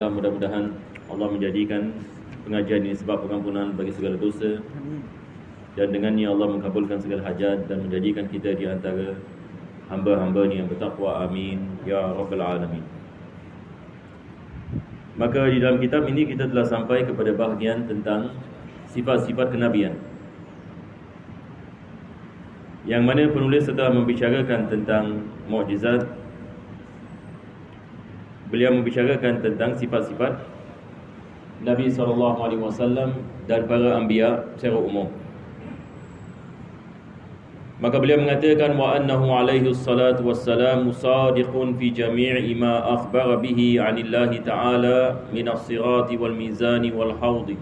Mudah-mudahan Allah menjadikan pengajian ini sebab pengampunan bagi segala dosa, dan dengannya Allah mengabulkan segala hajat dan menjadikan kita di antara hamba-hamba-Nya yang bertakwa. Amin ya rabbal alamin. Maka di dalam kitab ini kita telah sampai kepada bahagian tentang sifat-sifat kenabian, yang mana penulis setelah membicarakan tentang mukjizat, beliau membicarakan tentang sifat-sifat Nabi SAW dan para anbiya secara umum. Maka beliau mengatakan wa annahu alaihi salatu wassalam sadiqun fi jami'i ma akhbara bihi 'anillahi ta'ala min as-sirati wal mizani wal hawdi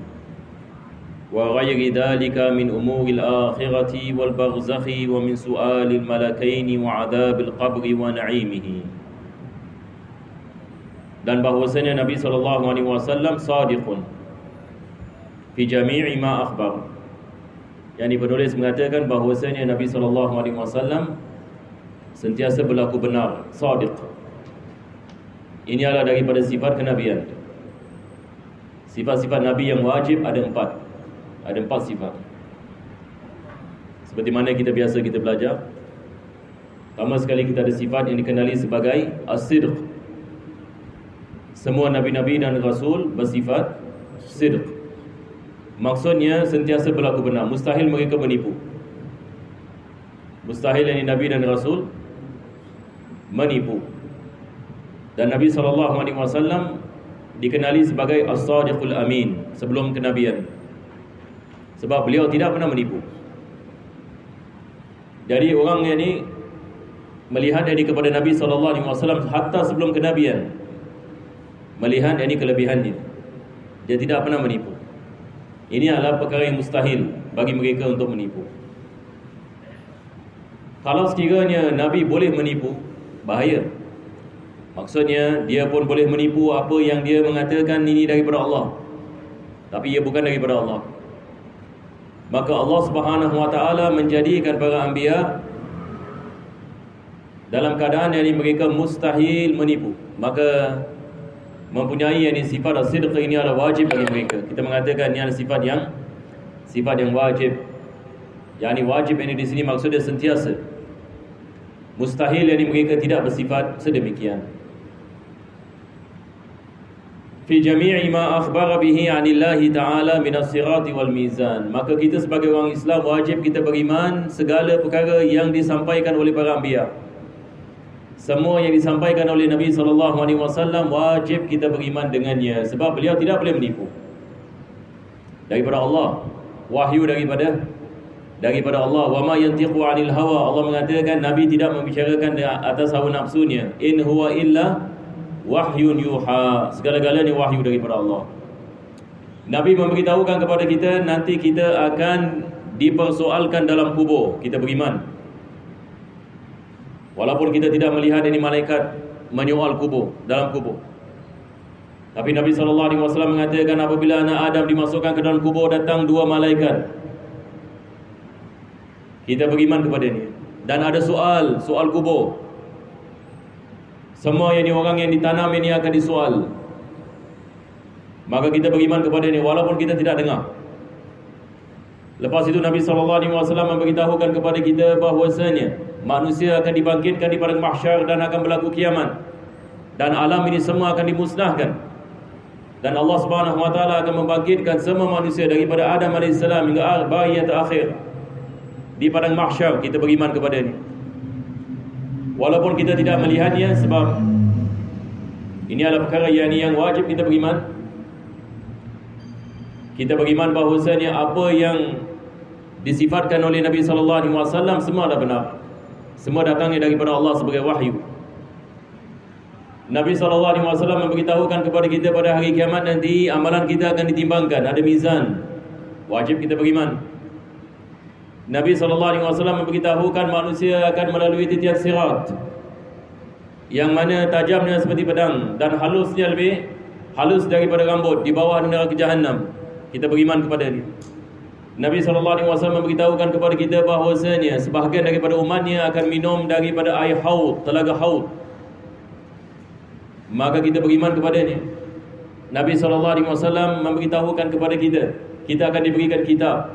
wa ghairi dhalika min umuril akhirati wal barzakhi wa min su'alil malakaini wa 'adzabil qabri wa na'imihi. Dan bahwasanya Nabi SAW sadiqun fi jami'i ma akhbar. Yang penulis mengatakan bahwasanya Nabi SAW sentiasa berlaku benar, sadiq. Ini adalah daripada sifat kenabian. Sifat-sifat Nabi yang wajib ada empat. Ada empat sifat. Seperti mana kita biasa kita belajar. Pertama sekali kita ada sifat yang dikenali sebagai as-sidq. Semua Nabi-Nabi dan Rasul bersifat sidq. Maksudnya sentiasa berlaku benar. Mustahil mereka menipu. Mustahil yang Nabi dan Rasul menipu. Dan Nabi SAW dikenali sebagai as-sadiqul amin sebelum kenabian. Sebab beliau tidak pernah menipu. Jadi orang yang ini melihat ini kepada Nabi SAW hatta sebelum kenabian, melihat ini kelebihannya. Dia tidak pernah menipu. Ini adalah perkara yang mustahil bagi mereka untuk menipu. Kalau sekiranya Nabi boleh menipu, bahaya. Maksudnya dia pun boleh menipu apa yang dia mengatakan ini daripada Allah, tapi ia bukan daripada Allah. Maka Allah Subhanahu Wa Taala menjadikan para anbiya dalam keadaan yang mereka mustahil menipu. Maka mempunyai sifat as-sidq ini adalah wajib bagi mereka. Kita mengatakan ini adalah sifat yang wajib. Yang wajib ini di sini maksudnya sentiasa. Mustahil mereka tidak bersifat sedemikian. Fi jami'i ma akhbara bihi 'anillahi ta'ala min as-sirati wal mizan. Maka kita sebagai orang Islam wajib kita beriman segala perkara yang disampaikan oleh para anbiya. Semua yang disampaikan oleh Nabi SAW wajib kita beriman dengannya. Sebab beliau tidak boleh menipu. Daripada Allah. Wahyu daripada Allah. Wa ma yantiqu 'anil hawa. Allah mengatakan Nabi tidak membicarakan atas hawa nafsunya. In huwa illa wahyun yuha. Segala-galanya wahyu daripada Allah. Nabi memberitahukan kepada kita nanti kita akan dipersoalkan dalam kubur. Kita beriman. Walaupun kita tidak melihat ini malaikat menyoal kubur, dalam kubur. Tapi Nabi SAW mengatakan apabila anak Adam dimasukkan ke dalam kubur, datang dua malaikat. Kita beriman kepadanya. Dan ada soal kubur. Semua orang yang ditanam ini akan disoal. Maka kita beriman kepadanya walaupun kita tidak dengar. Lepas itu Nabi SAW memberitahukan kepada kita bahawasanya manusia akan dibangkitkan di padang mahsyar dan akan berlaku kiamat. Dan alam ini semua akan dimusnahkan. Dan Allah Subhanahu Wa Taala akan membangkitkan semua manusia daripada Adam AS hingga bayi yang terakhir di padang mahsyar. Kita beriman kepadanya walaupun kita tidak melihatnya, sebab ini adalah perkara yang wajib kita beriman. Kita beriman bahawasanya apa yang disifatkan oleh Nabi SAW semua adalah benar. Semua datangnya daripada Allah sebagai wahyu. Nabi SAW memberitahukan kepada kita pada hari kiamat nanti amalan kita akan ditimbangkan. Ada mizan. Wajib kita beriman. Nabi SAW memberitahukan manusia akan melalui titian sirat, yang mana tajamnya seperti pedang dan halusnya lebih halus daripada rambut, di bawah neraka Jahannam. Kita beriman kepada dia. Nabi SAW memberitahukan kepada kita bahawasanya sebahagian daripada umatnya akan minum daripada air haud, telaga haud. Maka kita beriman kepadanya. Nabi SAW memberitahukan kepada kita, kita akan diberikan kitab.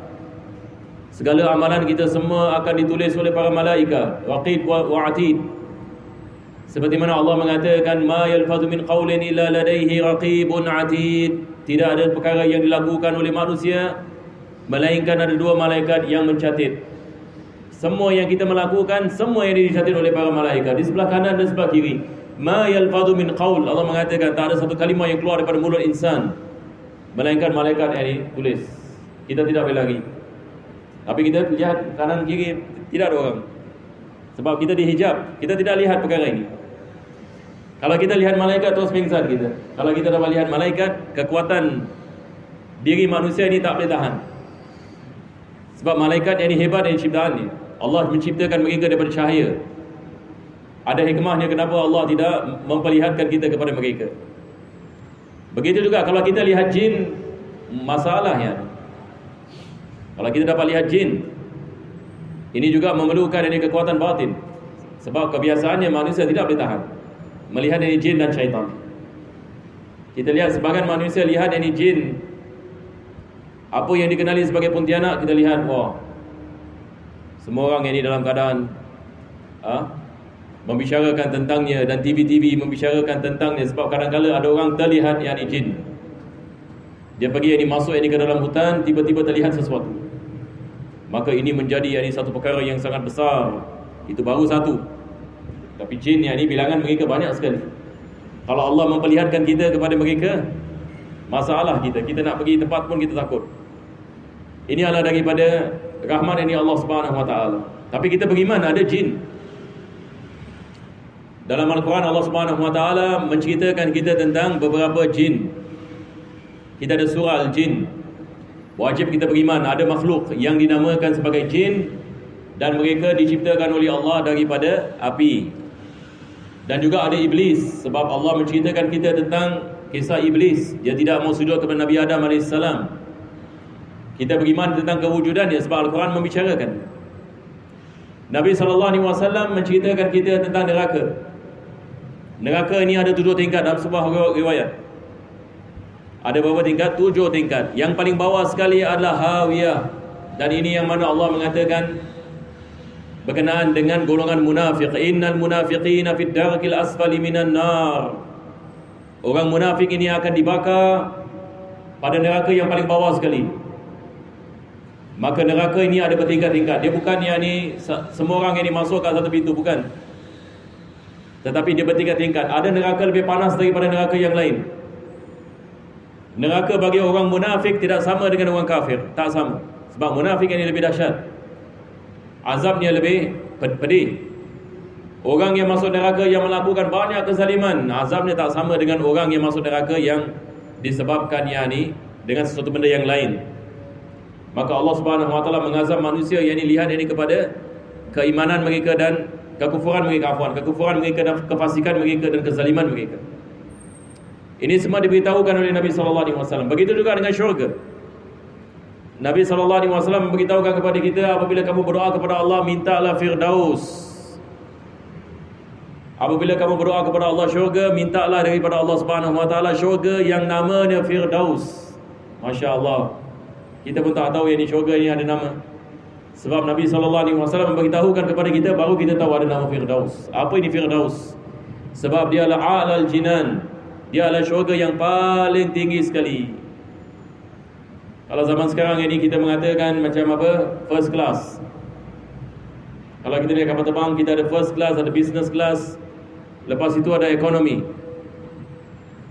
Segala amalan kita semua akan ditulis oleh para malaikat, raqib wa atid. Seperti mana Allah mengatakan, ma yalfadhu min qawlin illa ladaihi raqibun atid. Tidak ada perkara yang dilakukan oleh manusia melainkan ada dua malaikat yang mencatat. Semua yang kita melakukan, semua yang dicatat oleh para malaikat di sebelah kanan dan sebelah kiri. Ma yalfadhu min qawl, Allah mengatakan tak ada satu kalimah yang keluar daripada mulut insan melainkan malaikat yang ditulis. Kita tidak boleh lagi. Tapi kita lihat kanan kiri tidak ada orang. Sebab kita dihijab, kita tidak lihat perkara ini. Kalau kita lihat malaikat terus pingsan kita. Kalau kita dapat lihat malaikat, kekuatan diri manusia ini tak boleh tahan. Sebab malaikat yang ini hebat yang ciptaan ni. Allah menciptakan mereka daripada cahaya. Ada hikmahnya kenapa Allah tidak memperlihatkan kita kepada mereka. Begitu juga kalau kita lihat jin, masalahnya. Kalau kita dapat lihat jin, ini juga memerlukan ini kekuatan batin. Sebab kebiasaannya manusia tidak boleh tahan melihat ini jin dan syaitan. Kita lihat sebagian manusia lihat ini jin, apa yang dikenali sebagai pontianak, kita lihat, wah, semua orang ini dalam keadaan membicarakan tentangnya, dan TV-TV membicarakan tentangnya. Sebab kadang-kadang ada orang terlihat yang ini jin. Dia pergi yang ini masuk yang ini ke dalam hutan, tiba-tiba terlihat sesuatu. Maka ini menjadi yang ini satu perkara yang sangat besar. Itu baru satu. Tapi jin yang ini bilangan mereka banyak sekali. Kalau Allah memperlihatkan kita kepada mereka, masalah kita nak pergi tempat pun kita takut. Ini adalah daripada rahmat ini Allah Subhanahu Wa Taala. Tapi kita beriman ada jin. Dalam Al-Quran Allah Subhanahu Wa Taala menceritakan kita tentang beberapa jin. Kita ada surah Al-Jin. Wajib kita beriman ada makhluk yang dinamakan sebagai jin, dan mereka diciptakan oleh Allah daripada api. Dan juga ada iblis, sebab Allah menceritakan kita tentang kisah iblis. Dia tidak mau sujud kepada Nabi Adam AS. Kita beriman tentang kewujudannya sebab Al-Quran membicarakan. Nabi SAW menceritakan kita tentang neraka. Neraka ini ada 7 tingkat dalam sebuah riwayat. Ada berapa tingkat? 7 tingkat. Yang paling bawah sekali adalah Hawiyah. Dan ini yang mana Allah mengatakan berkenaan dengan golongan munafik, innal munafiqina fid darkil asfali minan nar. Orang munafik ini akan dibakar pada neraka yang paling bawah sekali. Maka neraka ini ada bertingkat-tingkat. Dia bukan yang ni semua orang yang masuk ke satu pintu, bukan. Tetapi dia bertingkat-tingkat. Ada neraka lebih panas daripada neraka yang lain. Neraka bagi orang munafik tidak sama dengan orang kafir, tak sama. Sebab munafik ini lebih dahsyat, azabnya lebih pedih. Orang yang masuk neraka yang melakukan banyak kezaliman, azabnya tak sama dengan orang yang masuk neraka yang disebabkan yakni dengan sesuatu benda yang lain. Maka Allah Subhanahu Wa Taala mengazab manusia yang ini lihat ini kepada keimanan mereka dan kekufuran mereka, kekufuran mereka dan kefasikan mereka dan kezaliman mereka. Ini semua diberitahukan oleh Nabi SAW. Begitu juga dengan syurga. Nabi SAW memberitahukan kepada kita, apabila kamu berdoa kepada Allah, mintalah Firdaus. Apabila kamu berdoa kepada Allah syurga, mintalah daripada Allah Subhanahu Wa Taala syurga yang namanya Firdaus. Masya Allah. Kita pun tak tahu yang ini syurga ini ada nama. Sebab Nabi SAW memberitahukan kepada kita, baru kita tahu ada nama Firdaus. Apa ini Firdaus? Sebab dia adalah a'lal jinan. Dia adalah syurga yang paling tinggi sekali. Kalau zaman sekarang ini kita mengatakan macam apa? First class. Kalau kita naik kapal terbang, kita ada first class, ada business class. Lepas itu ada ekonomi.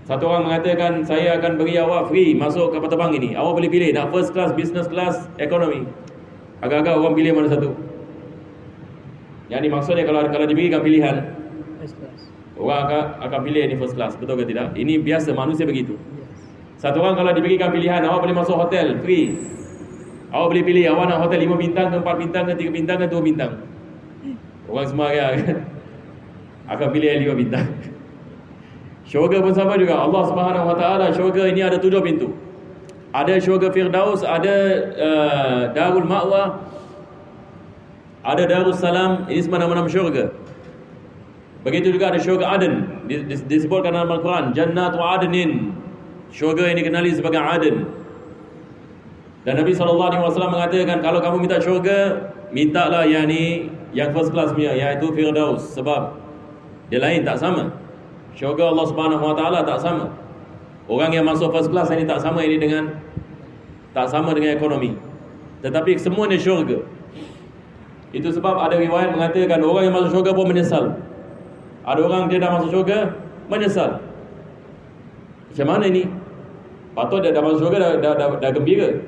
Satu orang mengatakan, saya akan beri awak free masuk kapal terbang ini. Awak boleh pilih nak first class, business class, ekonomi. Agak-agak orang pilih mana satu? Yang ini maksudnya kalau diberikan pilihan, first class, orang akan pilih ini first class. Betul ke tidak? Ini biasa, manusia begitu. Satu orang kalau diberikan pilihan, awak boleh masuk hotel free, awak boleh pilih awak nak hotel 5 bintang ke 4 bintang ke 3 bintang ke 2 bintang. Orang semua akan pilih yang 5 bintang. Syurga pun sama juga. Allah Subhanahu Wa Taala, syurga ini ada 7 pintu. Ada syurga Firdaus, ada Darul Ma'wa, ada Darus Salam. Ini semua nama-nama syurga. Begitu juga ada syurga Aden, disebutkan dalam Al-Quran, Jannatu Adnin, Syurga yang dikenali sebagai Aden. Dan Nabi SAW mengatakan, kalau kamu minta syurga, mintalah yang first class punya, iaitu Firdaus. Sebab dia lain, tak sama. Syurga Allah Subhanahu Wa Taala tak sama. Orang yang masuk first class ini tak sama dengan ekonomi. Tetapi semuanya syurga. Itu sebab ada riwayat mengatakan orang yang masuk syurga pun menyesal. Ada orang dia dah masuk syurga menyesal. Macam mana ini? Patut dia dah masuk syurga dah gembira.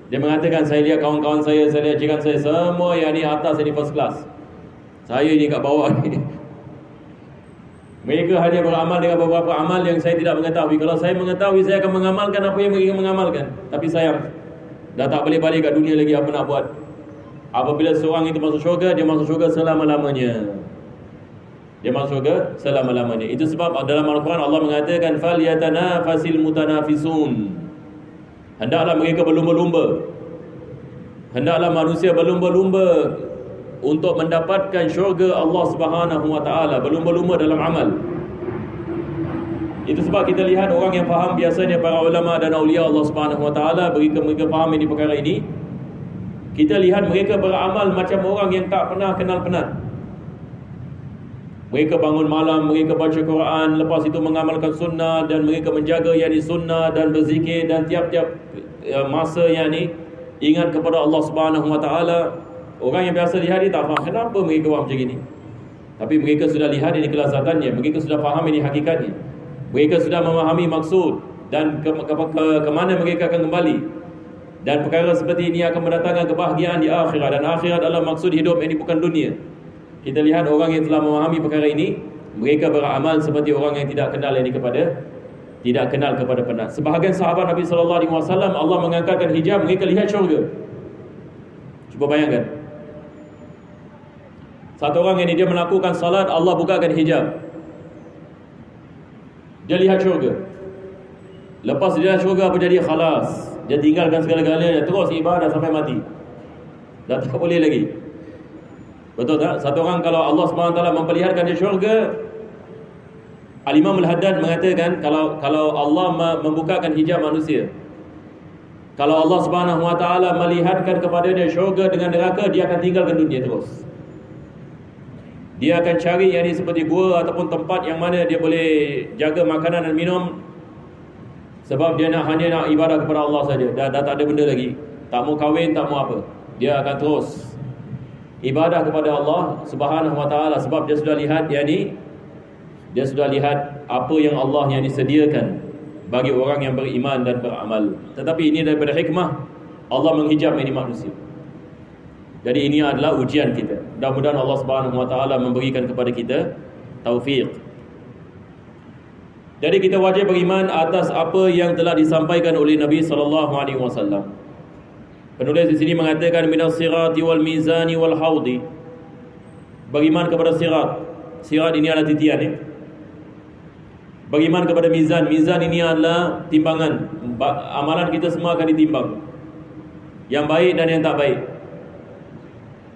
Dia mengatakan, saya lihat kawan-kawan saya lihat jiran saya, semua yang ni atas, ini first class. Saya ni kat bawah ni. Mereka hanya beramal dengan beberapa amal yang saya tidak mengetahui. Kalau saya mengetahui, saya akan mengamalkan apa yang mereka mengamalkan. Tapi sayang, dah tak boleh balik kat dunia lagi, apa nak buat. Apabila seorang itu masuk syurga, dia masuk syurga selama-lamanya. Dia masuk syurga selama-lamanya. Itu sebab dalam Al-Quran Allah mengatakan, فَلْيَتَنَافَسِ الْمُتَنَافِسُونَ. Hendaklah mereka berlumba-lumba. Hendaklah manusia berlumba-lumba untuk mendapatkan syurga Allah Subhanahu Wa Taala, berlumba-lumba dalam amal. Itu sebab kita lihat orang yang faham, biasanya para ulama dan awliya Allah Subhanahu Wa Taala, mereka faham ini perkara ini. Kita lihat mereka beramal macam orang yang tak pernah kenal penat. Mereka bangun malam, mereka baca Quran, lepas itu mengamalkan sunnah, dan mereka menjaga sunnah dan berzikir, dan tiap-tiap masa ingat kepada Allah Subhanahu Wa Taala. Orang yang biasa lihat ni tak faham kenapa mereka buat macam ini. Tapi mereka sudah lihat ini kelazatannya, mereka sudah faham ini hakikatnya. Mereka sudah memahami maksud dan ke mana mereka akan kembali. Dan perkara seperti ini akan mendatangkan kebahagiaan di akhirat, dan akhirat adalah maksud hidup ini, bukan dunia. Kita lihat orang yang telah memahami perkara ini, mereka beramal seperti orang yang tidak kenal kepada penat. Sebahagian sahabat Nabi SAW, Allah mengangkatkan hijab, mereka lihat syurga. Cuba bayangkan, satu orang ini dia melakukan salat, Allah bukakan hijab, dia lihat syurga. Lepas dia lihat syurga, apa jadi? Khalas, dia tinggalkan segala-galanya, terus ibadah sampai mati. Dah tak boleh lagi. Betul tak? Satu orang kalau Allah SWT memperlihatkan dia syurga, Al-Imam Al-Haddad mengatakan, kalau Allah membukakan hijab manusia, kalau Allah SWT melihatkan kepada dia syurga dengan neraka, dia akan tinggalkan dunia terus. Dia akan cari seperti gua ataupun tempat yang mana dia boleh jaga makanan dan minum. Sebab dia hanya nak ibadah kepada Allah saja. Dah tak ada benda lagi. Tak mau kahwin, tak mau apa. Dia akan terus ibadah kepada Allah Subhanahu Wa Taala. Sebab dia sudah lihat dia sudah lihat apa yang Allah yang disediakan bagi orang yang beriman dan beramal. Tetapi ini daripada hikmah Allah menghijab ini manusia. Jadi ini adalah ujian kita. Mudah-mudahan Allah Subhanahu Wa Taala memberikan kepada kita taufik. Jadi kita wajib beriman atas apa yang telah disampaikan oleh Nabi SAW. Penulis di sini mengatakan minas sirati wal mizani wal haudi. Beriman kepada sirat. Sirat ini adalah titian. Beriman kepada mizan. Mizan ini adalah timbangan. Amalan kita semua akan ditimbang, yang baik dan yang tak baik.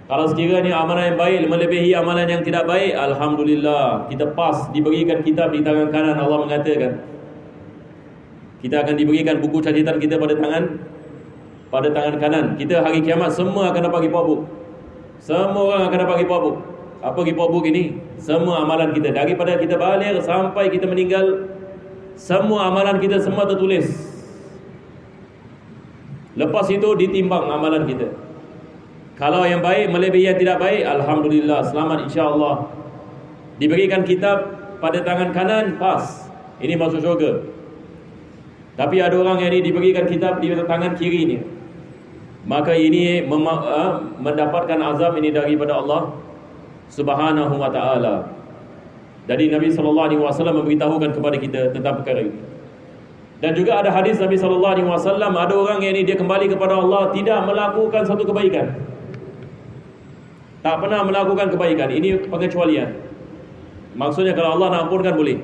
Kalau sekiranya amalan yang baik melebihi amalan yang tidak baik, alhamdulillah, kita pas, diberikan kitab di tangan kanan. Allah mengatakan kita akan diberikan buku catatan kita pada tangan kanan. Kita hari kiamat semua akan dapat report book. Semua orang akan dapat report book. Apa report book ini? Semua amalan kita, daripada kita balik sampai kita meninggal, semua amalan kita semua tertulis. Lepas itu ditimbang amalan kita. Kalau yang baik melebihi yang tidak baik, alhamdulillah, selamat insya-Allah. Diberikan kitab pada tangan kanan, pas, ini masuk syurga. Tapi ada orang yang diberikan kitab di tangan kiri ni, maka ini mendapatkan azab ini daripada Allah Subhanahu Wa Taala. Jadi Nabi SAW memberitahukan kepada kita tentang perkara ini. Dan juga ada hadis Nabi SAW, ada orang yang dia kembali kepada Allah tidak melakukan satu kebaikan, tak pernah melakukan kebaikan. Ini pengecualian. Maksudnya kalau Allah nak ampunkan boleh.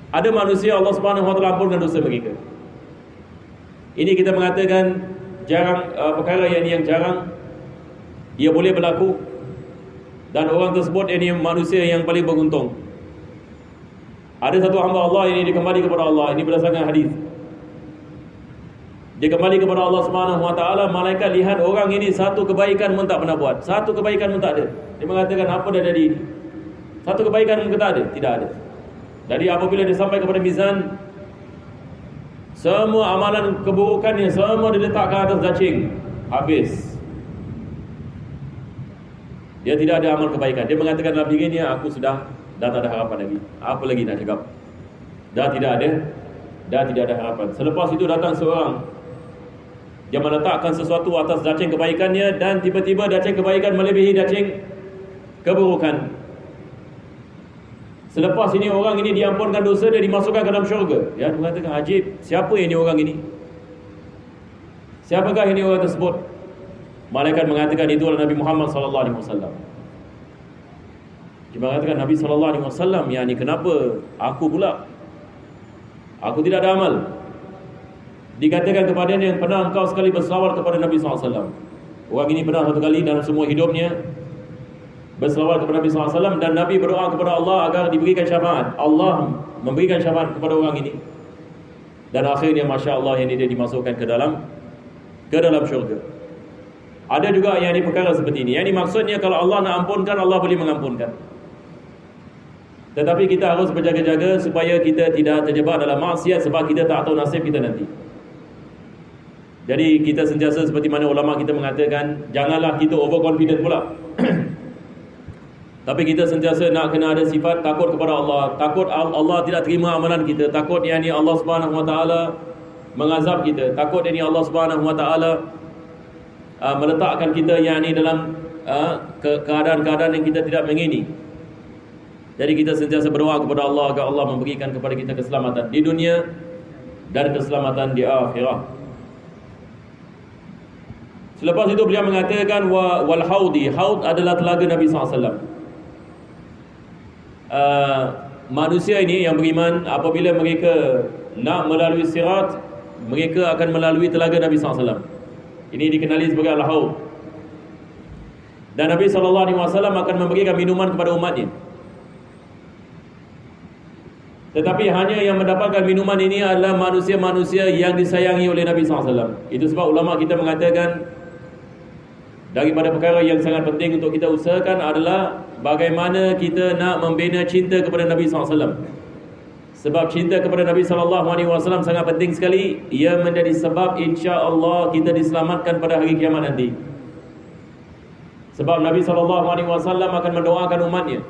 Ada manusia Allah Subhanahu Wa Taala ampunkan dosa mereka. Ini kita mengatakan jarang, perkara yang jarang dia boleh berlaku, dan orang tersebut ini manusia yang paling beruntung. Ada satu hamba Allah ini dia kembali kepada Allah. Ini berdasarkan hadis. Dia kembali kepada Allah Subhanahu Wa Taala. Malaikat lihat orang ini satu kebaikan pun tak pernah buat. Satu kebaikan pun tak ada. Dia mengatakan apa dah jadi ini? Satu kebaikan pun tak ada? Tidak ada. Jadi apabila dia sampai kepada mizan, semua amalan keburukannya semua diletakkan atas dacing. Habis. Dia tidak ada amal kebaikan. Dia mengatakan dalam dirinya, aku dah tak ada harapan lagi. Apa lagi nak cakap? Dah tidak ada harapan. Selepas itu datang seorang yang meletakkan sesuatu atas dacing kebaikannya, dan tiba-tiba dacing kebaikan melebihi dacing keburukan. Selepas ini orang ini diampunkan dosa, dia dimasukkan ke dalam syurga. Dia mengatakan, ajib, siapa ini orang ini? Siapakah ini orang tersebut? Malaikat mengatakan itu adalah Nabi Muhammad SAW. Dia mengatakan, Nabi SAW, yakni kenapa aku pula? Aku tidak ada amal. Dikatakan kepadanya, yang pernah engkau sekali berselawat kepada Nabi SAW. Orang ini pernah satu kali dalam semua hidupnya berselawat kepada Nabi SAW, dan Nabi berdoa kepada Allah agar diberikan syafaat. Allah memberikan syafaat kepada orang ini, dan akhirnya Masya Allah ini dia dimasukkan ke dalam syurga. Ada juga yang ini perkara seperti ini. Yang ini maksudnya kalau Allah nak ampunkan, Allah boleh mengampunkan. Tetapi kita harus berjaga-jaga supaya kita tidak terjebak dalam maksiat, sebab kita tak tahu nasib kita nanti. Jadi kita sentiasa seperti mana ulama kita mengatakan, janganlah kita overconfident pula. Tapi kita sentiasa nak kena ada sifat takut kepada Allah. Takut Allah tidak terima amalan kita. Takut yang ini Allah Subhanahu Wa Taala mengazab kita. Takut yang ini Allah Subhanahu Wa Taala meletakkan kita yang ini dalam keadaan-keadaan yang kita tidak mengini. Jadi kita sentiasa berdoa kepada Allah agar Allah memberikan kepada kita keselamatan di dunia dan keselamatan di akhirat. Selepas itu beliau mengatakan wal haudi. Haud adalah telaga Nabi SAW. Manusia ini yang beriman, apabila mereka nak melalui sirat, mereka akan melalui telaga Nabi SAW. Ini dikenali sebagai al-haud. Dan Nabi SAW akan memberikan minuman kepada umatnya. Tetapi hanya yang mendapatkan minuman ini adalah manusia-manusia yang disayangi oleh Nabi SAW. Itu sebab ulama kita mengatakan, daripada perkara yang sangat penting untuk kita usahakan adalah bagaimana kita nak membina cinta kepada Nabi SAW. Sebab cinta kepada Nabi SAW sangat penting sekali. Ia menjadi sebab insya-Allah kita diselamatkan pada hari kiamat nanti. Sebab Nabi SAW akan mendoakan umatnya,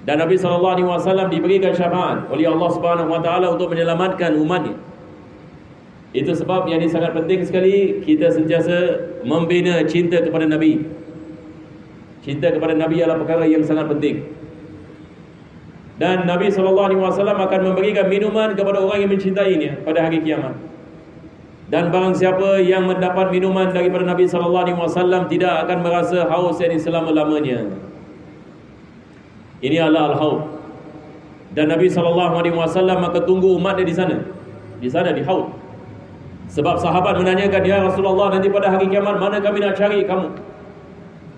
dan Nabi SAW diberikan syafaat oleh Allah Subhanahu Wa Taala untuk menyelamatkan umatnya. Itu sebab yang ini sangat penting sekali kita sentiasa membina cinta kepada Nabi. Cinta kepada Nabi adalah perkara yang sangat penting. Dan Nabi SAW akan memberikan minuman kepada orang yang mencintainya pada hari kiamat. Dan barang siapa yang mendapat minuman daripada Nabi SAW tidak akan merasa haus yang selama-lamanya. Ini adalah al-haud. Dan Nabi SAW akan tunggu umatnya di sana. Di sana, di haud. Sebab sahabat menanyakan, ya Rasulullah, nanti pada hari kiamat mana kami nak cari kamu?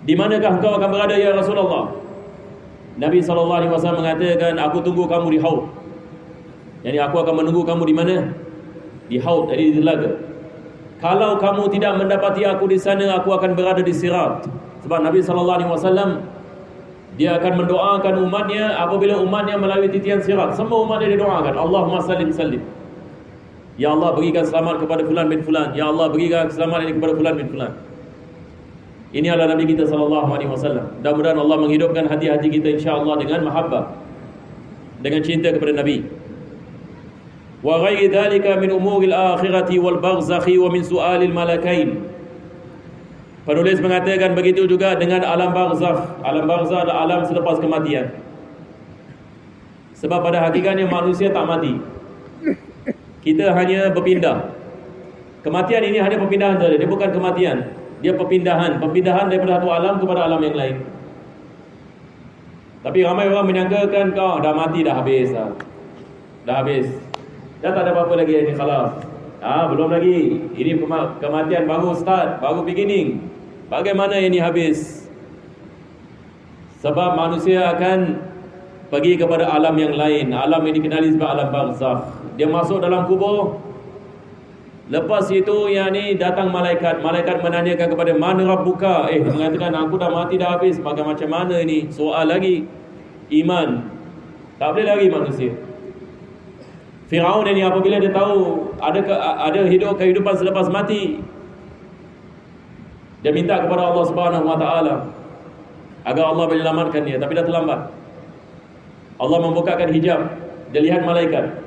Di manakah engkau akan berada ya Rasulullah? Nabi SAW mengatakan, aku tunggu kamu di haud. Jadi aku akan menunggu kamu di mana? Di haud, jadi di telaga. Kalau kamu tidak mendapati aku di sana, aku akan berada di sirat. Sebab Nabi SAW, dia akan mendoakan umatnya apabila umatnya melalui titian sirat. Semua umatnya didoakan, Allahumma sallim sallim. Ya Allah, berikan selamat kepada fulan bin fulan. Ya Allah, berikan selamat ini kepada fulan bin fulan. Ini adalah Nabi kita SAW. Mudah-mudahan Allah menghidupkan hati-hati kita insya-Allah dengan mahabbah, dengan cinta kepada Nabi. Wa ghairi dhalika min umuril akhirati wal barzakhi wa min su'alil malakain. Penulis mengatakan begitu juga dengan alam barzakh. Alam barzakh adalah alam selepas kematian. Sebab pada hakikatnya manusia tak mati. Kita hanya berpindah. Kematian ini hanya perpindahan saja. Dia bukan kematian. Dia perpindahan. Perpindahan daripada satu alam kepada alam yang lain. Tapi ramai orang menyangkakan kau dah mati, dah habis dah. Dah habis. Dah tak ada apa-apa lagi ini, khalas. Belum lagi. Ini kematian baru start, baru beginning. Bagaimana ini habis? Sebab manusia akan pergi kepada alam yang lain, alam yang dikenali sebagai alam barzakh. Dia masuk dalam kubur. Lepas itu yang ni datang malaikat menanyakan kepada mana Rabbuka. Dia mengatakan aku dah mati dah habis, macam mana ini? Soal lagi. Iman. Tak boleh lagi manusia. Firaun ini apabila dia tahu ada kehidupan selepas mati, dia minta kepada Allah Subhanahu Wa Taala agar Allah menyelamatkan dia, tapi dah terlambat. Allah membukakan hijab, dia lihat malaikat.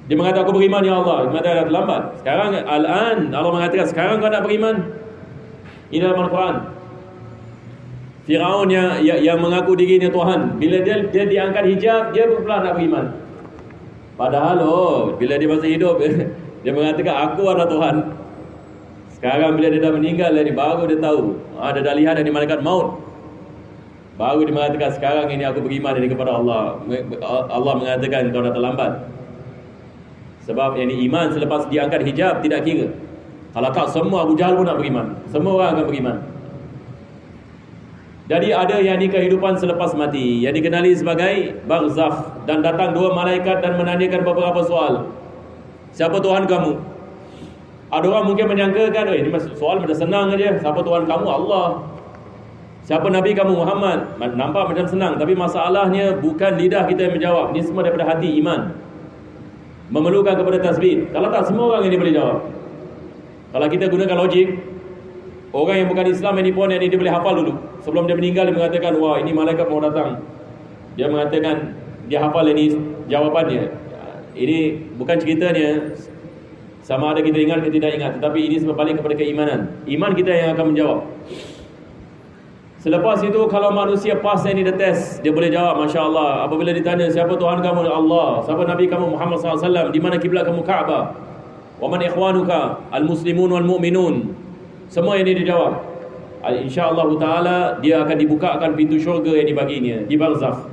Dia mengatakan aku beriman ya Allah. Dia mengatakan dah terlambat. Sekarang Allah mengatakan sekarang kau nak beriman. Ini dalam Al-Quran. Firaun yang mengaku dirinya Tuhan, bila dia diangkat hijab, dia pula nak beriman. Padahal bila dia masih hidup dia mengatakan aku adalah Tuhan. Sekarang bila dia dah meninggal ni, baru dia tahu. Dia dah lihat dari malaikat maut. Baru dia mengatakan sekarang ini aku beriman ini kepada Allah. Allah mengatakan kau dah terlambat. Sebab yang ini iman selepas diangkat hijab tidak kira. Kalau tak, semua Abu Jahal pun nak beriman. Semua orang akan beriman. Jadi ada yang ini kehidupan selepas mati, yang dikenali sebagai barzakh. Dan datang dua malaikat dan menanyakan beberapa soal. Siapa Tuhan kamu? Ada orang mungkin menyangkakan, ini soal macam senang aja. Siapa Tuhan kamu? Allah. Siapa Nabi kamu? Muhammad. Nampak macam senang, tapi masalahnya bukan lidah kita yang menjawab. Ini semua daripada hati iman. Memerlukan kepada tasbih. Kalau tak, semua orang ini boleh jawab. Kalau kita gunakan logik, orang yang bukan Islam ini pun dia boleh hafal dulu. Sebelum dia meninggal, dia mengatakan, wah ini malaikat mau datang. Dia mengatakan, dia hafal ini jawapannya. Ini bukan ceritanya sama ada kita ingat ke tidak ingat, tetapi ini berbalik kepada keimanan. Iman kita yang akan menjawab. Selepas itu, kalau manusia pas ini the test, dia boleh jawab, Masya Allah. Apabila ditanya, siapa Tuhan kamu? Allah. Siapa Nabi kamu? Muhammad SAW. Di mana kiblat kamu? Kaabah. Wa man ikhwanuka? Al-muslimun wal-mu'minun. Semua ini dijawab. InsyaAllah ta'ala, dia akan dibukakan pintu syurga yang dibaginya di barzakh.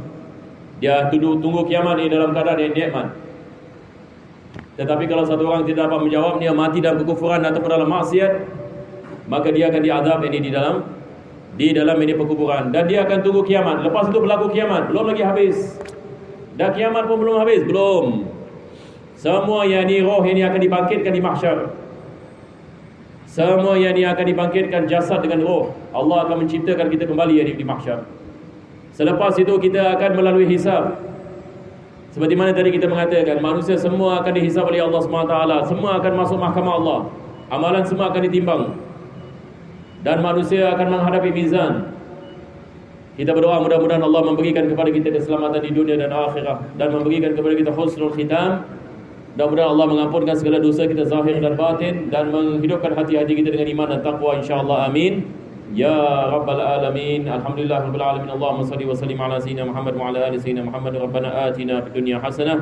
Dia tunggu kiamat ini dalam keadaan yang nikmat. Tetapi kalau satu orang tidak dapat menjawab, dia mati dalam kekufuran ataupun dalam maksiat, maka dia akan diazab ini di dalam ini perkuburan, dan dia akan tunggu kiamat. Lepas itu berlaku kiamat, belum lagi habis. Dah kiamat pun belum habis, belum. Semua yang ini roh ini akan dibangkitkan di mahsyar. Semua yang ini akan dibangkitkan jasad dengan roh. Allah akan menciptakan kita kembali di mahsyar. Selepas itu kita akan melalui hisab. Seperti mana tadi kita mengatakan, manusia semua akan dihisab oleh Allah SWT. Semua akan masuk mahkamah Allah. Amalan semua akan ditimbang. Dan manusia akan menghadapi mizan. Kita berdoa mudah-mudahan Allah memberikan kepada kita keselamatan di dunia dan akhirat, dan memberikan kepada kita husnul khitam. Mudah-mudahan Allah mengampunkan segala dosa kita zahir dan batin, dan menghidupkan hati-hati kita dengan iman dan taqwa, insyaAllah. Amin ya rabbal alamin. Alhamdulillah rabbil alamin. Allahumma salli wa sallim ala sayyidina Muhammad wa ala ali sayyidina Muhammad. Rabbana atina fid dunya hasanah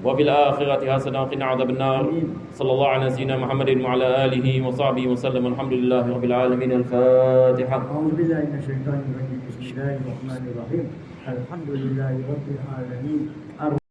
wa fil akhirati hasanah wa qina adzabannar. Sallallahu ala sayyidina Muhammadin wa ala alihi wa sahbihi wa sallam. Alhamdulillahi rabbil alamin. Al-Fatihah. A'udzu billahi minasyaitonir rajim. Bismillahirrahmanirrahim. Alhamdulillahi rabbil alamin.